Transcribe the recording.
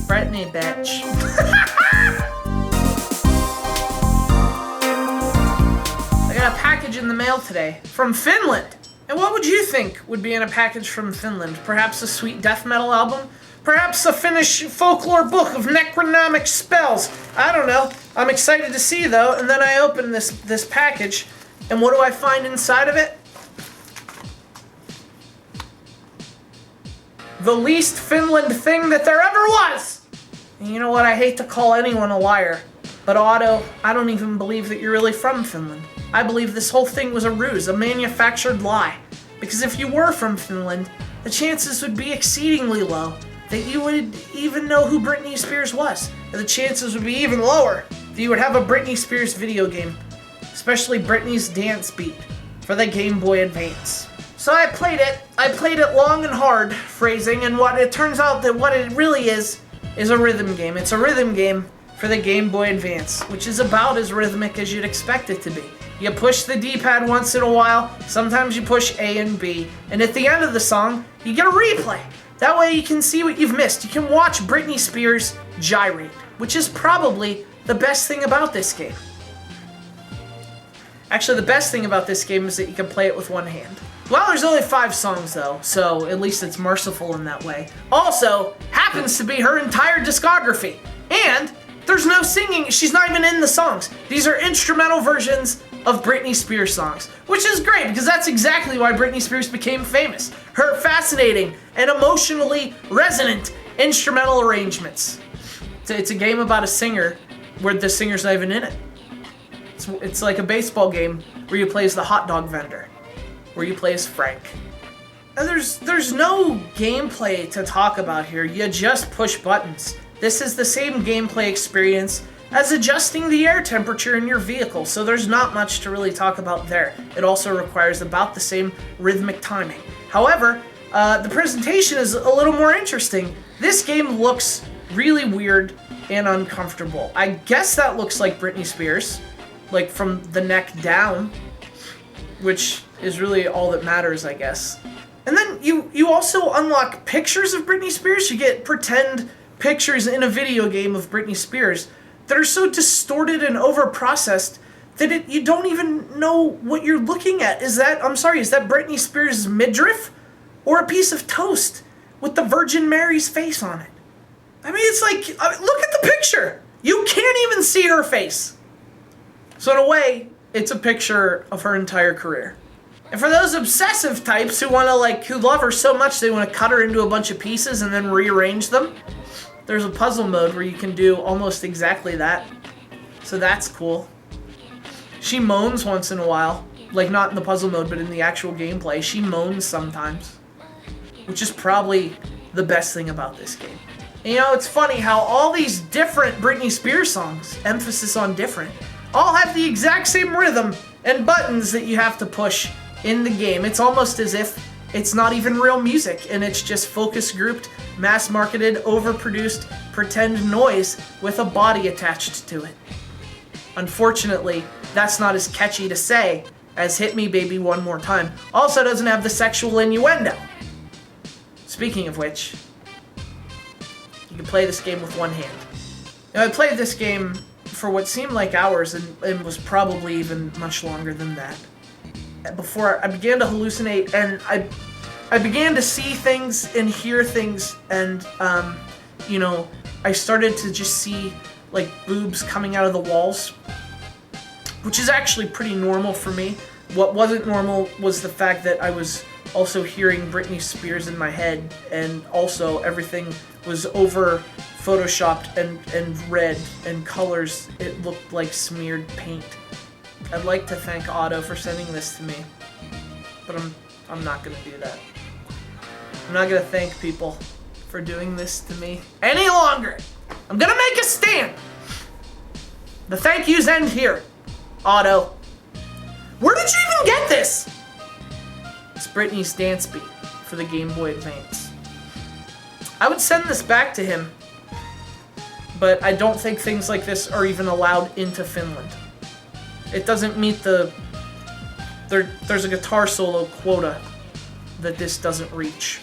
Brittney, bitch. I got a package in the mail today from Finland. And what would you think would be in a package from Finland? Perhaps a sweet death metal album? Perhaps a Finnish folklore book of necronomic spells? I don't know. I'm excited to see, though. And then I open this package, and what do I find inside of it? The least Finland thing that there ever was! And you know what? I hate to call anyone a liar, but Otto, I don't even believe that you're really from Finland. I believe this whole thing was a ruse, a manufactured lie. Because if you were from Finland, the chances would be exceedingly low that you would even know who Britney Spears was. And the chances would be even lower that you would have a Britney Spears video game, especially Britney's Dance Beat for the Game Boy Advance. So I played it long and hard, phrasing, and what it turns out that what it really is a rhythm game. It's a rhythm game for the Game Boy Advance, which is about as rhythmic as you'd expect it to be. You push the D-pad once in a while, sometimes you push A and B, and at the end of the song, you get a replay. That way you can see what you've missed. You can watch Britney Spears gyrate, which is probably the best thing about this game. Actually, the best thing about this game is that you can play it with one hand. Well, there's only 5 songs though, so at least it's merciful in that way. Also, happens to be her entire discography. And there's no singing, she's not even in the songs. These are instrumental versions of Britney Spears songs, which is great because that's exactly why Britney Spears became famous. Her fascinating and emotionally resonant instrumental arrangements. It's a game about a singer where the singer's not even in it. It's like a baseball game where you play as the hot dog vendor, where you play as Frank. And there's no gameplay to talk about here. You just push buttons. This is the same gameplay experience as adjusting the air temperature in your vehicle, so there's not much to really talk about there. It also requires about the same rhythmic timing. However, the presentation is a little more interesting. This game looks really weird and uncomfortable. I guess that looks like Britney Spears, like from the neck down, which is really all that matters, I guess. And then you also unlock pictures of Britney Spears. You get pretend pictures in a video game of Britney Spears that are so distorted and overprocessed that you don't even know what you're looking at. Is that Britney Spears' midriff or a piece of toast with the Virgin Mary's face on it? I mean, it's like, look at the picture. You can't even see her face. So in a way, it's a picture of her entire career. And for those obsessive types who love her so much they want to cut her into a bunch of pieces and then rearrange them, there's a puzzle mode where you can do almost exactly that. So that's cool. She moans once in a while. Like, not in the puzzle mode, but in the actual gameplay. She moans sometimes. Which is probably the best thing about this game. And you know, it's funny how all these different Britney Spears songs, emphasis on different, all have the exact same rhythm and buttons that you have to push in the game. It's almost as if it's not even real music, and it's just focus grouped, mass-marketed, overproduced, pretend noise with a body attached to it. Unfortunately, that's not as catchy to say as Hit Me Baby One More Time. Also doesn't have the sexual innuendo. Speaking of which, you can play this game with one hand. Now, I played this game for what seemed like hours and was probably even much longer than that. Before I began to hallucinate, and I began to see things and hear things, and I started to just see like boobs coming out of the walls, which is actually pretty normal for me. What wasn't normal was the fact that I was also hearing Britney Spears in my head, and also everything was over photoshopped and red and colors. It looked like smeared paint. I'd like to thank Otto for sending this to me, but I'm not gonna do that. I'm not gonna thank people for doing this to me any longer. I'm gonna make a stand. The thank yous end here, Otto. Where did you even get this? It's Britney's Dance Beat for the Game Boy Advance. I would send this back to him, but I don't think things like this are even allowed into Finland. It doesn't meet there's a guitar solo quota that this doesn't reach.